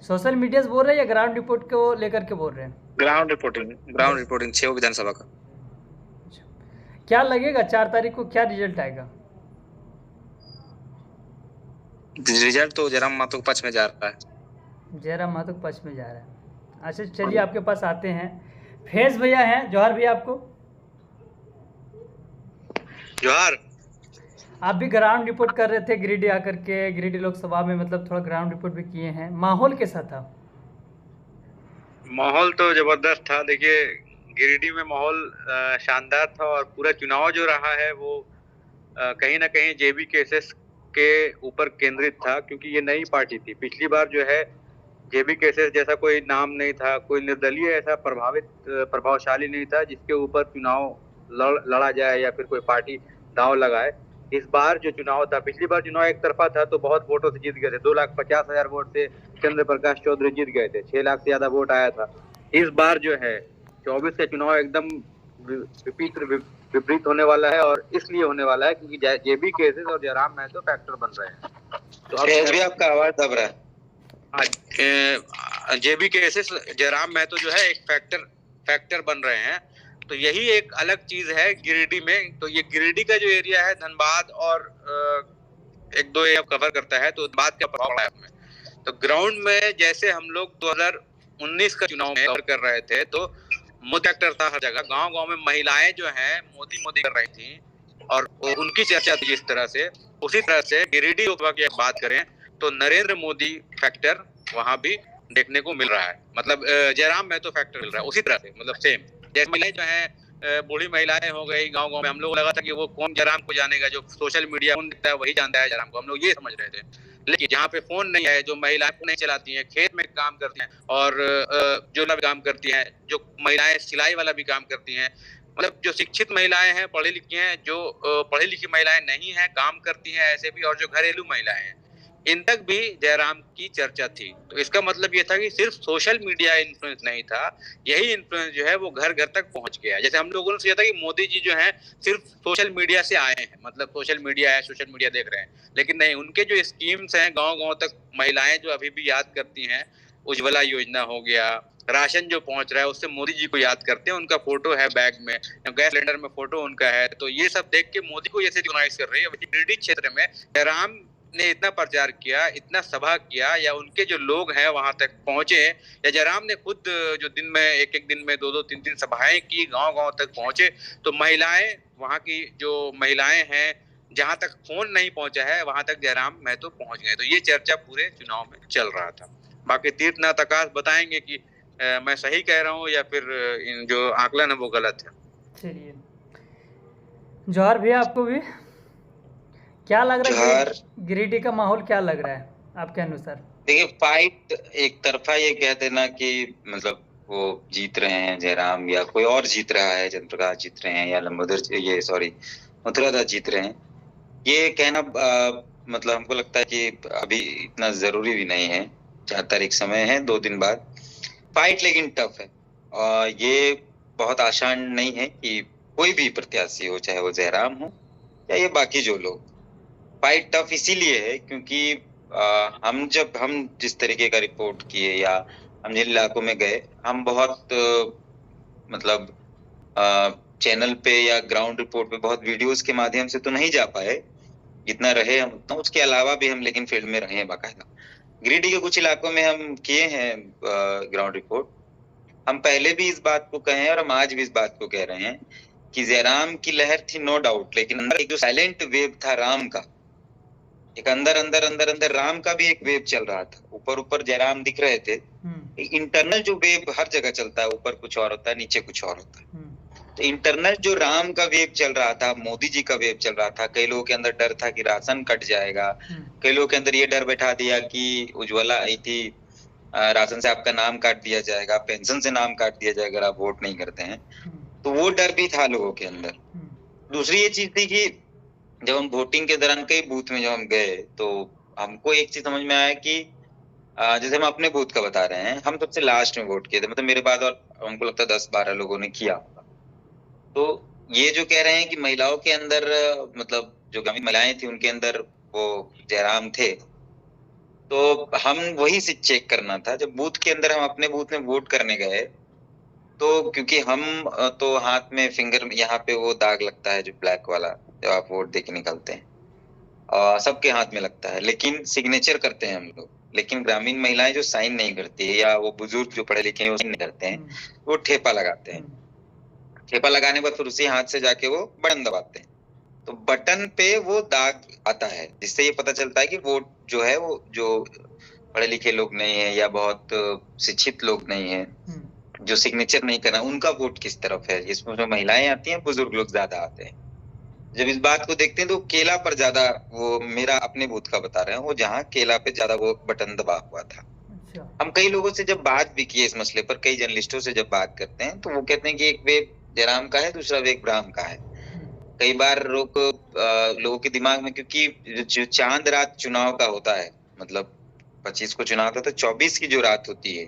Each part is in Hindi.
सोशल मीडिया से बोल रहे हैं या ग्राउंड रिपोर्ट को लेकर के बोल रहे हैं? ग्राउंड रिपोर्टिंग 6 विधानसभा का। क्या लगेगा 4 तारीख को क्या रिजल्ट आएगा? रिजल्ट तो जयराम महतो के पक्ष में जा रहा है। जयराम महतो के पक्ष में जा रहा है। अच्छा चलिए आपके पास आते हैं, फैज भैया हैं, जौहर भैया आपको। जोहार। आप भी ग्राउंड रिपोर्ट कर रहे थे गिरिडीह आकर के, गिरिडीह लोकसभा में मतलब थोड़ा ग्राउंड रिपोर्ट भी किए हैं, माहौल कैसा था? माहौल तो जबरदस्त था। देखिए गिरिडीह में माहौल शानदार था और पूरा चुनाव जो रहा है वो कहीं ना कहीं जेबी केसेस के ऊपर केंद्रित था, क्योंकि ये नई पार्टी थी। पिछली बार जो है जेबी केसेस जैसा कोई नाम नहीं था, कोई निर्दलीय ऐसा प्रभावशाली नहीं था जिसके ऊपर चुनाव लड़ा जाए या फिर कोई पार्टी दांव लगाए। इस बार जो चुनाव था, पिछली बार चुनाव एक तरफा था तो बहुत वोटों से जीत गए थे। 2,50,000 वोट से चंद्र प्रकाश चौधरी जीत गए थे, 6 लाख से ज्यादा वोट आया था। इस बार जो है 24 का चुनाव एकदम विपरीत होने वाला है, और इसलिए होने वाला है क्योंकि जेबी केसेस और जयराम महतो फैक्टर बन रहे हैं। तो अब भी आपका आवाज दब रहा है। जेबी केसेस जयराम महतो जो है एक फैक्टर बन रहे हैं। तो यही एक अलग चीज है गिरिडीह में। तो ये गिरिडीह का जो एरिया है धनबाद और एक दो एरिया कवर करता है, तो धनबाद का प्रभाव है उसमें। तो ग्राउंड में जैसे हम लोग 2019 का चुनाव में कवर कर रहे थे तो मोदी फैक्टर था हर जगह। गांव गांव में महिलाएं जो हैं मोदी मोदी कर रही थी और उनकी चर्चा थी। जिस तरह से उसी तरह से गिरिडीह लोकसभा की बात करें तो नरेंद्र मोदी फैक्टर वहां भी देखने को मिल रहा है। मतलब जयराम महतो फैक्टर मिल रहा है उसी तरह से, मतलब सेम। जैसे महिलाएं जो है बूढ़ी महिलाएं हो गई गांव गांव में, हम लोग लगा था कि वो कौन जयराम को जानेगा, जो सोशल मीडिया कौन दिखता है वही जानता है जयराम को, हम लोग ये समझ रहे थे। लेकिन जहाँ पे फोन नहीं है, जो महिलाएं नहीं चलाती हैं, खेत में काम करती हैं और जो काम करती हैं, जो महिलाएं सिलाई वाला भी काम करती हैं, मतलब जो शिक्षित महिलाएं हैं, पढ़ी लिखी हैं, जो पढ़ी लिखी महिलाएं नहीं हैं, काम करती हैं ऐसे भी, और जो घरेलू महिलाएं हैं, इन तक भी जयराम की चर्चा थी। तो इसका मतलब ये था कि सिर्फ सोशल मीडिया इन्फ्लुएंस नहीं था, यही इन्फ्लुएंस जो है वो घर घर तक पहुंच गया। जैसे हम लोगों ने सोचा था कि मोदी जी जो है सिर्फ सोशल मीडिया से आए हैं, मतलब सोशल मीडिया है, सोशल मीडिया देख रहे हैं, लेकिन नहीं, उनके जो स्कीम्स हैं गांव गांव तक महिलाएं जो अभी भी याद करती हैं। उज्ज्वला योजना हो गया, राशन जो पहुंच रहा है उससे मोदी जी को याद करते हैं, उनका फोटो है बैग में, गैस सिलेंडर में फोटो उनका है। तो ये सब देख के मोदी को जैसे रिकॉग्नाइज कर रही है। गिरिडीह क्षेत्र में जयराम ने इतना प्रचार किया, इतना सभा किया, या उनके जो लोग हैं वहां तक पहुंचे, या जयराम ने खुद जो दिन में एक दिन में 2 3 3 सभाएं की, गांव गांव तक पहुंचे, तो महिलाएं, वहां की जो महिलाएं हैं, जहां तक फोन नहीं पहुंचा है वहां तक जयराम महतो पहुंच गए। तो ये चर्चा पूरे चुनाव में चल रहा था। बाकी तीर्थनाथ आकाश बताएंगे कि मैं सही कह रहा हूँ या फिर इन जो आकलन है वो गलत है। चलिए जौहर भैया आपको भी क्या लग रहा है, गिरिडीह का माहौल क्या लग रहा है आपके अनुसार? देखिए फाइट एक तरफा ये कह देना कि मतलब वो जीत रहे हैं जयराम, या कोई और जीत रहा है, चंद्र प्रकाश जीत रहे हैं, या मथुरा दास जीत रहे हैं, ये कहना मतलब हमको लगता है कि अभी इतना जरूरी भी नहीं है। 4 तारीख समय है, 2 दिन बाद फाइट, लेकिन टफ है। और ये बहुत आसान नहीं है कि कोई भी प्रत्याशी हो, चाहे वो जयराम हो या ये बाकी जो लोग। फाइट टफ इसीलिए है क्योंकि हम जिस तरीके का रिपोर्ट किए या हम जिन इलाकों में गए, हम बहुत मतलब चैनल पे या ग्राउंड रिपोर्ट पे बहुत वीडियोस के माध्यम से तो नहीं जा पाए, जितना रहे हम उतना। उसके अलावा भी हम लेकिन फील्ड में रहे हैं बाकायदा। गिरिडीह के कुछ इलाकों में हम किए हैं ग्राउंड रिपोर्ट। हम पहले भी इस बात को कहे हैं और हम आज भी इस बात को कह रहे हैं कि जयराम की लहर थी नो डाउट, लेकिन अंदर एक जो साइलेंट वेव था राम का, एक अंदर अंदर अंदर अंदर राम का भी एक वेव चल रहा था। ऊपर ऊपर जयराम दिख रहे थे, इंटरनल जो वेव हर जगह चलता है, ऊपर कुछ और होता है, नीचे कुछ और होता है। तो इंटरनल जो राम का वेव चल रहा था, मोदी जी का वेव चल रहा था। कई लोगों के अंदर डर था कि राशन कट जाएगा, कई लोगों के अंदर ये डर बैठा दिया कि उज्ज्वला आई थी, राशन से आपका नाम काट दिया जाएगा, पेंशन से नाम काट दिया जाएगा अगर आप वोट नहीं करते हैं। तो वो डर भी था लोगों के अंदर। दूसरी ये चीज थी कि जब हम वोटिंग के दौरान कई बूथ में जब हम गए तो हमको एक चीज समझ में आया कि जैसे हम अपने बूथ का बता रहे हैं, हम सबसे लास्ट में वोट किए थे, मतलब मेरे बाद और हमको लगता है 10-12 लोगों ने किया होगा। तो ये जो कह रहे हैं कि महिलाओं के अंदर, मतलब जो ग्रामीण महिलाएं थी उनके अंदर वो जयराम थे, तो हम वही से चेक करना था। जब बूथ के अंदर हम अपने बूथ में वोट करने गए, तो क्योंकि हम तो हाथ में फिंगर यहाँ पे वो दाग लगता है जो ब्लैक वाला, जब आप वोट दे के निकलते हैं, सबके हाथ में लगता है, लेकिन सिग्नेचर करते हैं हम लोग। लेकिन ग्रामीण महिलाएं जो साइन नहीं करती है, या वो बुजुर्ग जो पढ़े लिखे हैं वो साइन नहीं करते हैं, वो ठेपा लगाते हैं। ठेपा लगाने के बाद फिर उसी हाथ से जाके वो बटन दबाते हैं, तो बटन पे वो दाग आता है, जिससे ये पता चलता है कि वोट जो है वो जो पढ़े लिखे लोग नहीं है या बहुत शिक्षित लोग नहीं है, जो सिग्नेचर नहीं करना, उनका वोट किस तरफ है। इसमें जो महिलाएं आती हैं, बुजुर्ग लोग ज्यादा आते हैं। जब इस बात को देखते हैं तो केला पर ज्यादा, वो मेरा अपने बूथ का बता रहे हैं, वो जहाँ केला पे ज्यादा वो बटन दबा हुआ था। हम कई लोगों से जब बात भी की इस मसले पर, कई जर्नलिस्टों से जब बात करते हैं, तो वो कहते हैं कि एक वेग जयराम का है, दूसरा वेग ब्राह्म का है। कई बार लोगों के दिमाग में, क्योंकि जो चांद रात चुनाव का होता है, मतलब 25 को चुनाव था, तो 24 की जो रात होती है,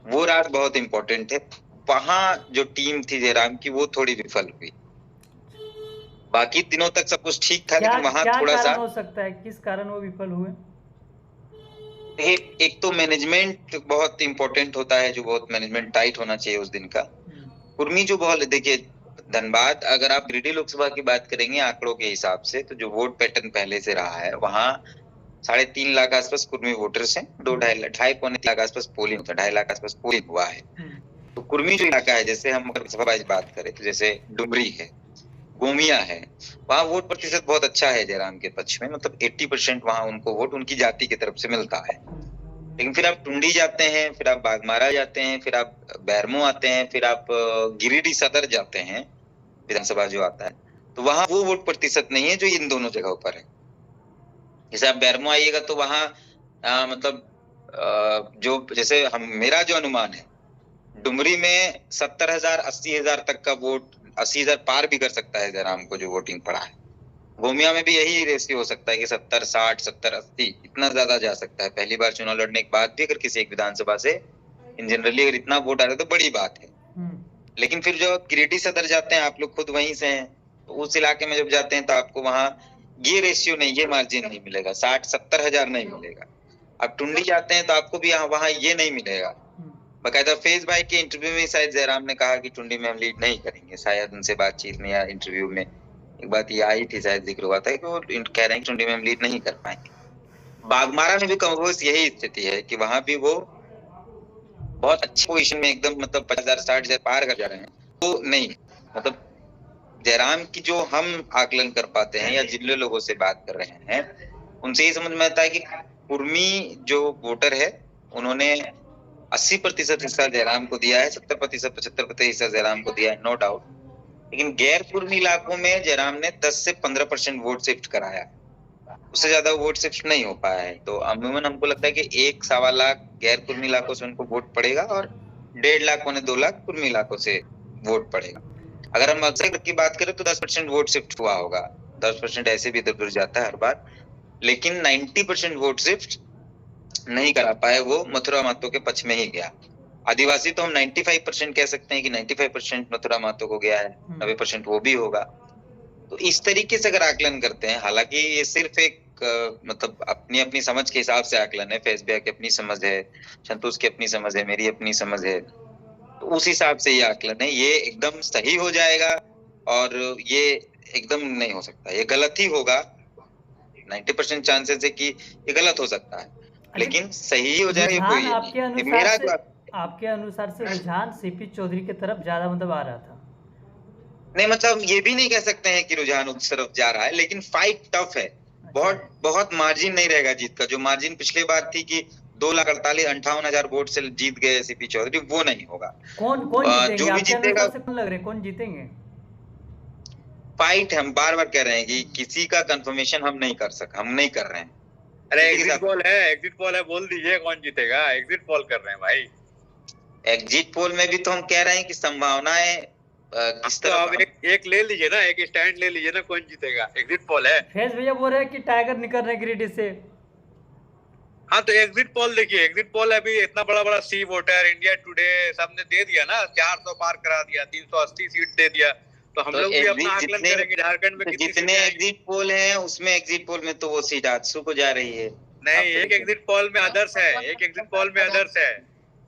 वो रात बहुत इंपॉर्टेंट है। वहां जो टीम थी जयराम की, वो थोड़ी विफल हुई। बाकी दिनों तक सब कुछ ठीक था, लेकिन वहां थोड़ा सा हो सकता है, किस कारण वो विफल हुए? एक तो मैनेजमेंट बहुत इंपॉर्टेंट होता है, जो बहुत मैनेजमेंट टाइट होना चाहिए उस दिन का। कुर्मी जो बहुत, देखिए धनबाद, अगर आप गिरिडीह लोकसभा की बात करेंगे आंकड़ों के हिसाब से, तो जो वोट पैटर्न पहले से रहा है, वहाँ 3.5 लाख आसपास कुर्मी वोटर्स हैं, 2-2.5 पौने लाख आसपास पोलिंग होता है, 2.5 लाख आसपास पोलिंग हुआ है। तो कुर्मी जो इलाका है, जैसे हम सभा बात करें तो जैसे डुमरी है, गोमिया है, वहाँ वोट प्रतिशत बहुत अच्छा है जयराम के पक्ष में, मतलब 80% वहाँ उनको वोट उनकी जाति की तरफ से मिलता है। लेकिन फिर आप टुंडी जाते हैं, फिर आप बागमारा जाते हैं, फिर आप बैरमो आते हैं, फिर आप गिरिडीह सदर जाते हैं, विधानसभा जो आता है, तो वहां वो वोट प्रतिशत नहीं है जो इन दोनों जगहों पर है। जैसे आप बैरमो आइएगा तो वहां मतलब जो जैसे मेरा जो अनुमान है, डुमरी में 70,000 80,000 तक का वोट, 80,000 पार भी कर सकता है जयराम को जो वोटिंग पड़ा है। गोमिया में भी यही रेशियो हो सकता है कि 70 60 70 80 इतना ज्यादा जा सकता है। पहली बार चुनाव लड़ने के बाद भी अगर किसी एक विधानसभा से इन जनरली अगर इतना वोट आ रहा है तो बड़ी बात है। लेकिन फिर जो गिरिडीह सदर जाते हैं, आप लोग खुद वहीं से हैं, तो उस इलाके में जब जाते हैं तो आपको वहां ये रेशियो नहीं, ये मार्जिन नहीं मिलेगा, 60-70 हजार नहीं मिलेगा। अब टुंडी जाते हैं तो आपको भी वहां ये नहीं मिलेगा। बाकायदा फैज भाई के इंटरव्यू में शायद जयराम ने कहा कि टुंडी में हम लीड नहीं करेंगे, शायद उनसे बातचीत में या इंटरव्यू में एक बात ये आई थी, शायद जिक्र हुआ था कि वो कह रहे हैं कि टुंडी में हम लीड नहीं कर पाएंगे। बागमारा में भी कमोबेश यही स्थिति है कि वहां भी वो बहुत अच्छी पोजीशन में एकदम, मतलब 50,000 60,000 पार कर जा रहे हैं। तो नहीं, मतलब जयराम की जो हम आकलन कर पाते हैं या जिन लोगों से बात कर रहे हैं, उनसे ये समझ में आता है कि कुर्मी जो वोटर है, उन्होंने 80% हिस्सा जयराम को दिया है, 70% 75% हिस्सा जयराम को दिया है, नो डाउट। लेकिन गैर कुर्मी इलाकों में जयराम ने 10 से 15% वोट शिफ्ट कराया, उससे ज्यादा वोट शिफ्ट नहीं हो पाया है। तो अमूमन हमको लगता है कि 1-1.25 लाख गैर कुर्मी इलाकों से उनको वोट पड़ेगा और 1.5 लाख 2 लाख कुर्मी इलाकों से वोट पड़ेगा। अगर हम अक्सर की बात करें तो 10% वोट शिफ्ट हुआ होगा, 10% ऐसे भी इधर उधर जाता है हर बार, लेकिन 90% वोट शिफ्ट नहीं करा पाए, वो मथुरा महतो के पक्ष में ही गया। आदिवासी तो हम 95% कह सकते हैं कि 95% मथुरा महतो को गया है, 90% वो भी होगा। तो इस तरीके से अगर आकलन करते हैं, हालांकि ये सिर्फ एक मतलब अपनी अपनी समझ के हिसाब से आकलन है, फैज भैया की अपनी समझ है, संतोष की अपनी समझ है, मेरी अपनी समझ है, तो उस हिसाब से ये आकलन है। ये एकदम सही हो जाएगा और ये एकदम नहीं हो सकता, ये गलत ही होगा। 90% चांसेस है कि ये गलत हो सकता है, लेकिन सही हो जाए कोई नहीं। आपके अनुसार से रुझान सीपी चौधरी की तरफ ज्यादा मतलब आ रहा था? नहीं, मतलब ये भी नहीं कह सकते हैं कि रुझान उस तरफ जा रहा है, लेकिन फाइट टफ है। बहुत मार्जिन नहीं रहेगा जीत का। जो मार्जिन पिछली बार थी कि 2,48,58,000 वोट से जीत गए सीपी चौधरी, वो नहीं होगा। कौन जीतेंगे? जो भी जीतेगा, कौन लग रहे हैं, कौन जीतेंगे? फाइट, हम बार बार कह रहे हैं कि किसी का कंफर्मेशन हम नहीं कर रहे हैं। अरे एग्जिट पोल है, बोल दीजिए कौन जीतेगा। एग्जिट पोल कर रहे हैं भाई। एग्जिट पोल में भी तो हम कह रहे हैं कि संभावनाएं किस तरह, आप एक ले लीजिए ना, एक स्टैंड ले लीजिए ना, कौन जीतेगा। एग्जिट पोल है। फैज भैया बोल रहे हैं कि टाइगर निकल रहे गिरिडीह से। हाँ, तो एग्जिट पोल देखिए, एग्जिट पोल अभी इतना बड़ा सी वोटर, इंडिया टुडे सबने दे दिया ना, 400 पार करा दिया, 380 सीट दे दिया। तो हम लोग भी अपना आकलन करेंगे झारखंड में जितने एग्जिट पोल हैं, उसमें एग्जिट पोल में तो वो सीट आजसू को जा रही है। नहीं, एक एग्जिट पोल में आदर्श है, एक एग्जिट पोल में आदर्श है,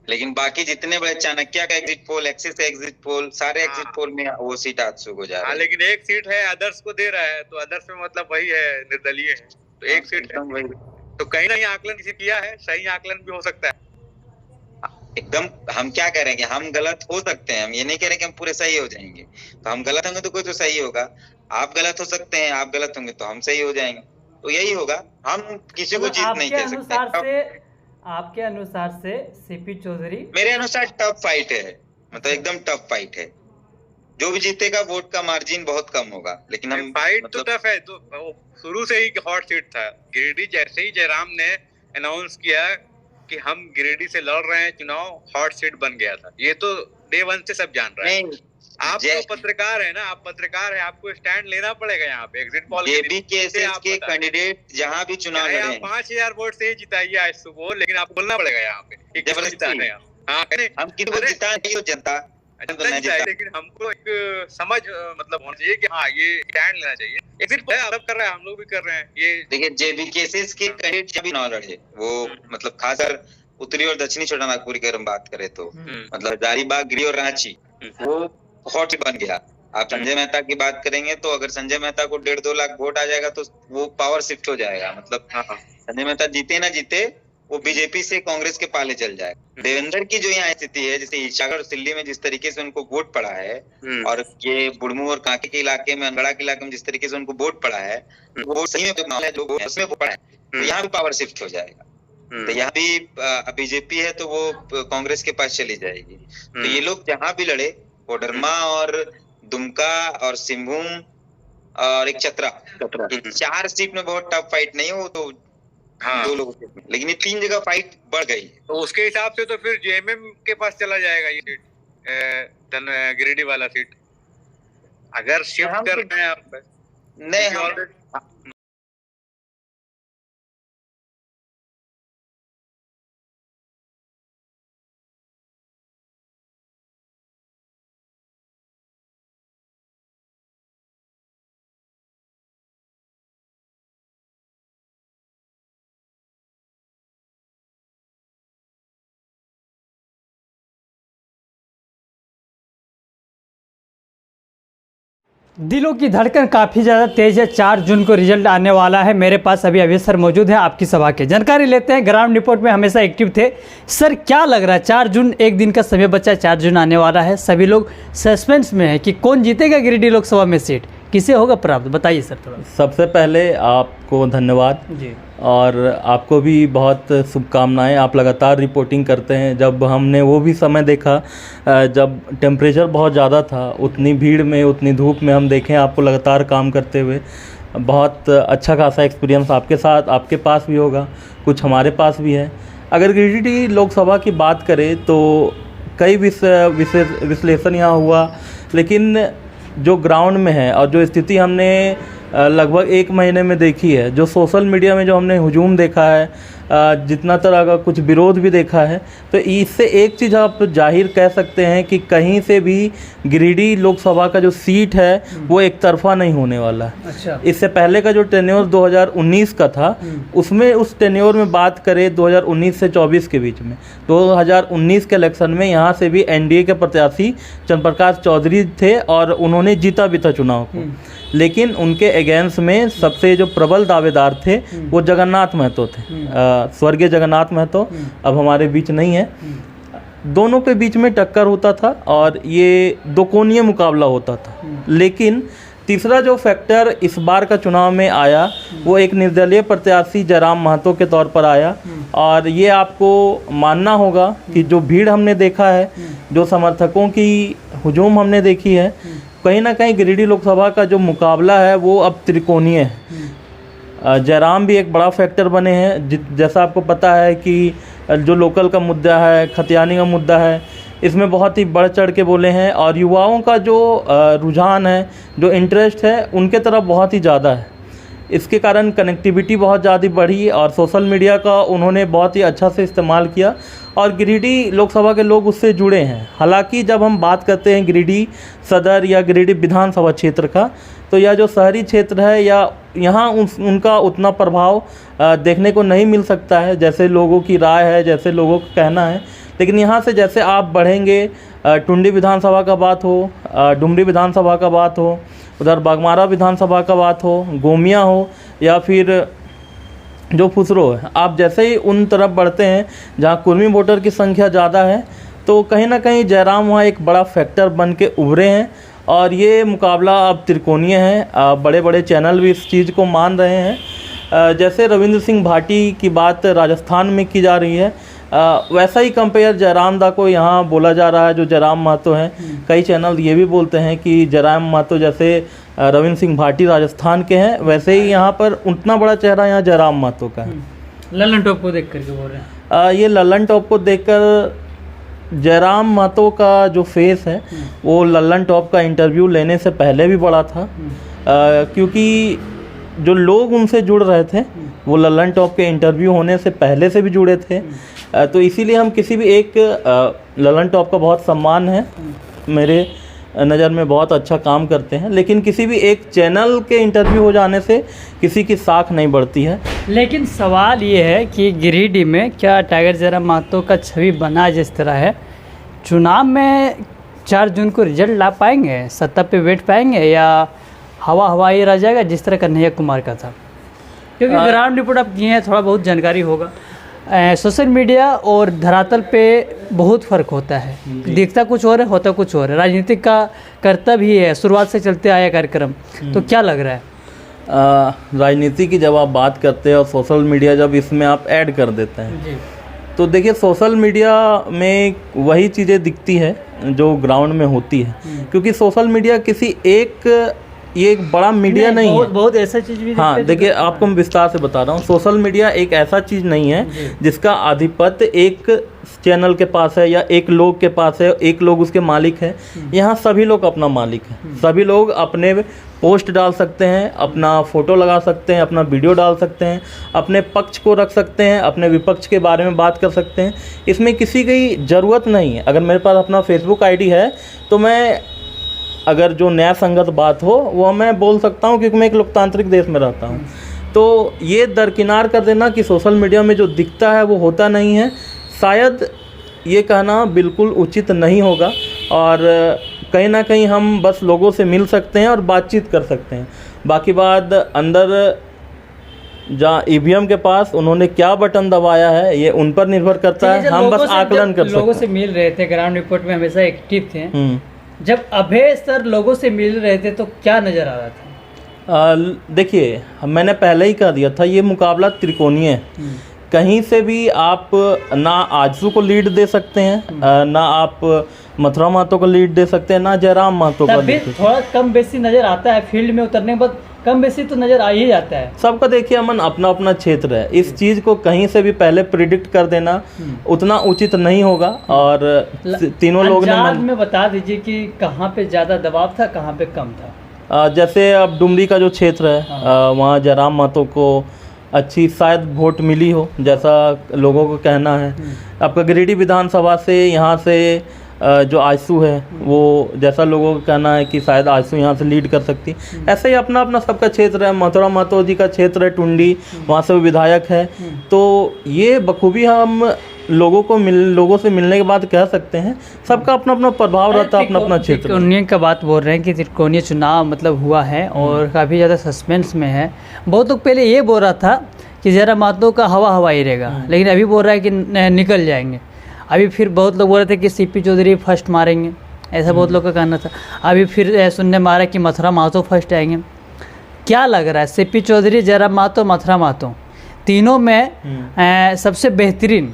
लेकिन बाकी जितने बड़े चाणक्य का एग्जिट पोल, एक्सिस का एग्जिट पोल, सारे एग्जिट पोल में वो सीट आजसू को जा रहा है। लेकिन एक सीट है आदर्श को दे रहा है, तो आदर्श में मतलब वही है, निर्दलीय है, तो एक सीट है। तो कहीं ना कहीं आकलन किसी किया है, सही आकलन भी हो सकता है। एकदम हम क्या कह रहे हैं कि हम गलत हो सकते हैं, हम ये नहीं कह रहे कि हम पूरे सही हो जाएंगे। तो हम गलत होंगे तो कोई तो सही होगा, आप गलत हो सकते हैं, आप गलत होंगे तो हम सही हो जाएंगे, तो यही होगा। हम किसी को जीत नहीं कह सकते। आपके अनुसार से सीपी चौधरी, मेरे अनुसार टफ फाइट है, मतलब एकदम टफ फाइट है। जो भी जीतेगा वोट का मार्जिन बहुत कम होगा, लेकिन हम फाइट मतलब, तो टफ है। तो शुरू से ही हॉट सीट था गिरिडीह। जैसे ही जयराम ने अनाउंस किया कि हम गिरिडीह से लड़ रहे हैं चुनाव, हॉट सीट बन गया था। ये तो डे वन से सब जान रहे हैं। आप तो पत्रकार है ना, आप पत्रकार है, आपको स्टैंड लेना पड़ेगा यहाँ पे। एग्जिट पोल के कैंडिडेट जहाँ भी चुनाव लड़े हैं, 5000 वोट से ही जिताइए आज सुबह, लेकिन आपको बोलना पड़ेगा यहाँ पे जिता रहे हैं। हम किसी को जिता नहीं, जनता लेकिन हमको एक समझ मतलब होना चाहिए कि हाँ ये स्टैंड लेना चाहिए। एग्जिट पोल सब कर रहे हैं, हम लोग भी कर रहे हैं। ये देखिए जेबीकेएसएस के कैंडिडेट जब भी चुनाव लड़े, वो मतलब खासकर उत्तरी और दक्षिणी छोटा नागपुर की अगर हम बात करें तो मतलब हजारीबाग, गिरिडीह और रांची वो हॉट बन गया। आप संजय मेहता की बात करेंगे तो अगर संजय मेहता को 1.5-2 लाख वोट आ जाएगा तो वो पावर शिफ्ट हो जाएगा। मतलब संजय मेहता जीते ना जीते, वो बीजेपी से कांग्रेस के पाले चल जाए। देवेंद्र की जो यहाँ स्थिति है, जैसे ईशागढ़ और दिल्ली में जिस तरीके से उनको वोट पड़ा है, और ये बुढ़मू और कांके के इलाके में, अनगढ़ा के इलाके में जिस तरीके से उनको वोट पड़ा है, वो सही में जो उसमें पड़ा है, तो यहाँ भी पावर शिफ्ट हो जाएगा। तो यहाँ भी बीजेपी है तो वो कांग्रेस के पास चली जाएगी। तो ये लोग जहाँ भी लड़े, कोडरमा और दुमका और सिंहभूम और एक चतरा, 4 सीट में बहुत टफ फाइट नहीं हो तो 2 लोगों के, लेकिन ये 3 जगह फाइट बढ़ गई। तो उसके हिसाब से तो फिर जेएमएम के पास चला जाएगा ये सीट, गिरिडीह वाला सीट, अगर शिफ्ट कर रहे हैं आप। नहीं, दिलों की धड़कन काफ़ी ज़्यादा तेज़ है। 4 जून को रिजल्ट आने वाला है। मेरे पास अभी अवैध सर मौजूद हैं आपकी सभा के, जानकारी लेते हैं। ग्राउंड रिपोर्ट में हमेशा एक्टिव थे सर, क्या लग रहा है 4 जून एक दिन का समय बचा है, 4 जून आने वाला है, सभी लोग सस्पेंस में है कि कौन जीतेगा गिरिडीह लोकसभा में सीट, किसे होगा प्राप्त, बताइए सर थोड़ा। सबसे पहले आपको धन्यवाद जी, और आपको भी बहुत शुभकामनाएं। आप लगातार रिपोर्टिंग करते हैं। जब हमने वो भी समय देखा जब टेम्परेचर बहुत ज़्यादा था, उतनी भीड़ में, उतनी धूप में हम देखें आपको लगातार काम करते हुए, बहुत अच्छा खासा एक्सपीरियंस आपके साथ, आपके पास भी होगा, कुछ हमारे पास भी है। अगर गिरिडीह लोकसभा की बात करें तो कई विश्लेषण यहाँ हुआ, लेकिन जो ग्राउंड में है और जो स्थिति हमने लगभग 1 महीने में देखी है, जो सोशल मीडिया में जो हमने हुजूम देखा है, जितना तरह का कुछ विरोध भी देखा है, तो इससे एक चीज़ आप जाहिर कह सकते हैं कि कहीं से भी गिरिडीह लोकसभा का जो सीट है वो एक तरफा नहीं होने वाला है। अच्छा। इससे पहले का जो टेन्योर 2019 का था, उसमें उस टेन्योर में बात करें 2019 से 24 के बीच में, 2019 के इलेक्शन में यहाँ से भी एनडीए के प्रत्याशी चंद्रप्रकाश चौधरी थे और उन्होंने जीता भी था चुनाव को, लेकिन उनके अगेंस्ट में सबसे जो प्रबल दावेदार थे वो जगन्नाथ महतो थे, स्वर्गीय जगन्नाथ महतो अब हमारे बीच नहीं है। दोनों के बीच में टक्कर होता था और ये 2 कोणीय मुकाबला होता था। लेकिन तीसरा जो फैक्टर इस बार का चुनाव में आया वो एक निर्दलीय प्रत्याशी जयराम महतो के तौर पर आया, और ये आपको मानना होगा कि जो भीड़ हमने देखा है, जो समर्थकों की हुजूम हमने देखी है, कहीं ना कहीं गिरिडीह लोकसभा का जो मुकाबला है वो अब त्रिकोणीय है। जयराम भी एक बड़ा फैक्टर बने हैं। जैसा आपको पता है कि जो लोकल का मुद्दा है, खतियानी का मुद्दा है, इसमें बहुत ही बढ़ चढ़ के बोले हैं, और युवाओं का जो रुझान है, जो इंटरेस्ट है, उनके तरफ बहुत ही ज़्यादा है। इसके कारण कनेक्टिविटी बहुत ज़्यादा बढ़ी और सोशल मीडिया का उन्होंने बहुत ही अच्छा से इस्तेमाल किया, और गिरिडीह लोकसभा के लोग उससे जुड़े हैं। हालांकि जब हम बात करते हैं गिरिडीह सदर या गिरिडीह विधानसभा क्षेत्र का, तो तो यह जो शहरी क्षेत्र है या यहाँ उनका उतना प्रभाव देखने को नहीं मिल सकता है, जैसे लोगों की राय है, जैसे लोगों का कहना है। लेकिन यहाँ से जैसे आप बढ़ेंगे, टुंडी विधानसभा का बात हो, डुमरी विधानसभा का बात हो, उधर बागमारा विधानसभा का बात हो, गोमिया हो, या फिर जो फुसरो है, आप जैसे ही उन तरफ बढ़ते हैं जहाँ कुर्मी वोटर की संख्या ज़्यादा है, तो कहीं ना कहीं जयराम वहाँ एक बड़ा फैक्टर बन के उभरे हैं। और ये मुकाबला अब त्रिकोणीय है, बड़े बड़े चैनल भी इस चीज़ को मान रहे हैं। जैसे रविंद्र सिंह भाटी की बात राजस्थान में की जा रही है, वैसा ही कंपेयर जयराम दा को यहाँ बोला जा रहा है, जो जयराम महतो हैं। कई चैनल ये भी बोलते हैं कि जयराम महतो जैसे रविंद्र सिंह भाटी राजस्थान के हैं, वैसे ही यहाँ पर उतना बड़ा चेहरा यहाँ जयराम महतो का है। ललन टॉप को देख करके बोल रहे हैं। ये ललन टॉप को देखकर जयराम महतो का जो फेस है वो ललन टॉप का इंटरव्यू लेने से पहले भी बड़ा था, क्योंकि जो लोग उनसे जुड़ रहे थे वो ललन टॉप के इंटरव्यू होने से पहले से भी जुड़े थे। तो इसीलिए हम किसी भी एक ललन टॉप का बहुत सम्मान है, मेरे नज़र में बहुत अच्छा काम करते हैं, लेकिन किसी भी एक चैनल के इंटरव्यू हो जाने से किसी की साख नहीं बढ़ती है। लेकिन सवाल ये है कि गिरिडीह में क्या टाइगर जयराम महतो का छवि बना जिस तरह है, चुनाव में 4 जून को रिजल्ट ला पाएंगे, सत्ता पे बैठ पाएंगे, या हवा ही रह जाएगा जिस तरह कन्हैया कुमार का था? क्योंकि ग्राउंड रिपोर्ट आप किए हैं, थोड़ा बहुत जानकारी होगा। सोशल मीडिया और धरातल पे बहुत फ़र्क होता है, दिखता कुछ और है, होता कुछ और है। राजनीतिक का कर्तव्य ही है, शुरुआत से चलते आया कार्यक्रम। तो क्या लग रहा है? राजनीति की जब आप बात करते हैं और सोशल मीडिया जब इसमें आप ऐड कर देते हैं जी। तो देखिए, सोशल मीडिया में वही चीज़ें दिखती है जो ग्राउंड में होती है, क्योंकि सोशल मीडिया किसी ये एक बड़ा मीडिया नहीं है। बहुत ऐसा चीज़ भी हाँ, देखिए आपको मैं विस्तार से बता रहा हूँ। सोशल मीडिया एक ऐसा चीज़ नहीं है जिसका आधिपत्य एक चैनल के पास है या एक लोग के पास है, एक लोग उसके मालिक है। यहाँ सभी लोग अपना मालिक है, सभी लोग अपने पोस्ट डाल सकते हैं, अपना फ़ोटो लगा सकते हैं, अपना वीडियो डाल सकते हैं, अपने पक्ष को रख सकते हैं, अपने विपक्ष के बारे में बात कर सकते हैं। इसमें किसी की ज़रूरत नहीं है। अगर मेरे पास अपना फेसबुक आईडी है तो मैं, अगर जो न्याय संगत बात हो वो मैं बोल सकता हूँ, क्योंकि मैं एक लोकतांत्रिक देश में रहता हूँ। तो ये दरकिनार कर देना कि सोशल मीडिया में जो दिखता है वो होता नहीं है, शायद ये कहना बिल्कुल उचित नहीं होगा। और कहीं ना कहीं हम बस लोगों से मिल सकते हैं और बातचीत कर सकते हैं। बाकी बात अंदर जहाँ ईवीएम के पास उन्होंने क्या बटन दबाया है ये उन पर निर्भर करता है, हम बस आकलन कर सकते हैं। लोगों से मिल रहे थे, ग्राउंड रिपोर्ट में हमेशा एक्टिव थे। जब अभय सर लोगों से मिल रहे थे तो क्या नज़र आ रहा था? देखिए, मैंने पहले ही कह दिया था, ये मुकाबला त्रिकोणीय है। कहीं से भी आप ना आजसू को लीड दे सकते हैं, ना आप मथुरा महतो को लीड दे सकते हैं, ना जयराम महतो को लीड। थोड़ा कम बेसी नज़र आता है, फील्ड में उतरने के बाद कम बेसी तो नज़र आ ही जाता है सबका। देखिए अमन, अपना अपना क्षेत्र है, इस चीज़ को कहीं से भी पहले प्रिडिक्ट कर देना उतना उचित नहीं होगा। और तीनों लोग में बता दीजिए कि कहाँ पे ज़्यादा दबाव था, कहाँ पे कम था। जैसे अब डुमरी का जो क्षेत्र है, वहाँ जयराम महतो को अच्छी शायद वोट मिली हो, जैसा लोगों को कहना है। आपका गिरिडीह विधानसभा से यहाँ से जो आजसू है, वो जैसा लोगों का कहना है कि शायद आजसू यहाँ से लीड कर सकती। ऐसे ही अपना अपना सबका क्षेत्र है। मथुरा महतो जी का क्षेत्र है टुंडी, वहाँ से वो विधायक है। तो ये बखूबी हम लोगों से मिलने के बाद कह सकते हैं, सबका अपना अपना प्रभाव रहता है, अपना अपना क्षेत्र। त्रिकोणीय का बात बोल रहे हैं कि त्रिकोणीय चुनाव मतलब हुआ है और काफ़ी ज़्यादा सस्पेंस में है। बहुत लोग पहले ये बोल रहा था कि जयराम महतो का हवा ही रहेगा, लेकिन अभी बोल रहा है कि निकल जाएंगे। अभी फिर बहुत लोग बोल रहे थे कि सीपी चौधरी फर्स्ट मारेंगे, ऐसा बहुत लोग का कहना था। अभी फिर सुनने में आ रहा है कि मथुरा महतो फर्स्ट आएंगे। क्या लग रहा है, सीपी चौधरी, जयराम महतो, मथुरा महतो, तीनों में सबसे बेहतरीन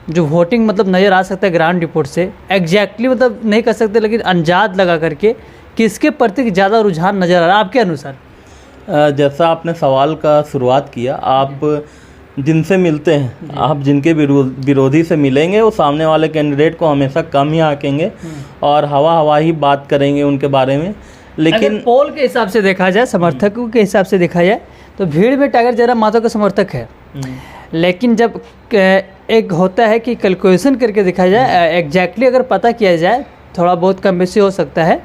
जो वोटिंग मतलब नज़र आ सकता है ग्राउंड रिपोर्ट से, एग्जैक्टली मतलब नहीं कर सकते, लेकिन अंदाज लगा करके किसके प्रति ज़्यादा रुझान नज़र आ रहा है आपके अनुसार? जैसा आपने सवाल का शुरुआत किया, आप जिनसे मिलते हैं, आप जिनके विरोधी से मिलेंगे, वो सामने वाले कैंडिडेट को हमेशा कम ही आंकेंगे और हवा ही बात करेंगे उनके बारे में। लेकिन पोल के हिसाब से देखा जाए, समर्थकों के हिसाब से देखा जाए तो भीड़ में टाइगर जयराम महतो का समर्थक है। लेकिन जब एक होता है कि कैलकुलेशन करके देखा जाए, एग्जैक्टली अगर पता किया जाए, थोड़ा बहुत कम बेसी हो सकता है,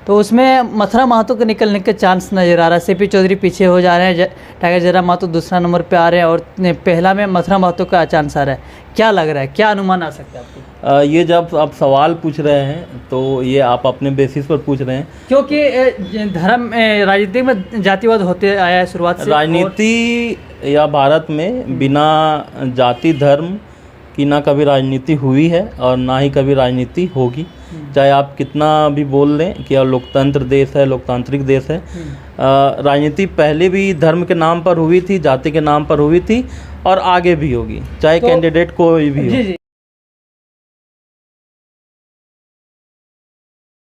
तो उसमें मथुरा महतो के निकलने के चांस नज़र आ रहा है। सीपी चौधरी पीछे हो जा रहे हैं, टाइगर जयराम महतो दूसरा नंबर पे आ रहे हैं और पहला में मथुरा महतो का चांस आ रहा है। क्या लग रहा है, क्या अनुमान आ सकता है आपको? ये जब आप सवाल पूछ रहे हैं तो ये आप अपने बेसिस पर पूछ रहे हैं, क्योंकि धर्म राजनीति में जातिवाद होते आया है शुरुआत से। राजनीति या भारत में बिना जाति धर्म की ना कभी राजनीति हुई है और ना ही कभी राजनीति होगी। चाहे आप कितना भी बोल लें कि लोकतंत्र देश है, लोकतांत्रिक देश है, राजनीति पहले भी धर्म के नाम पर हुई थी, जाति के नाम पर हुई थी और आगे भी होगी, चाहे कैंडिडेट कोई भी हो। जी जी।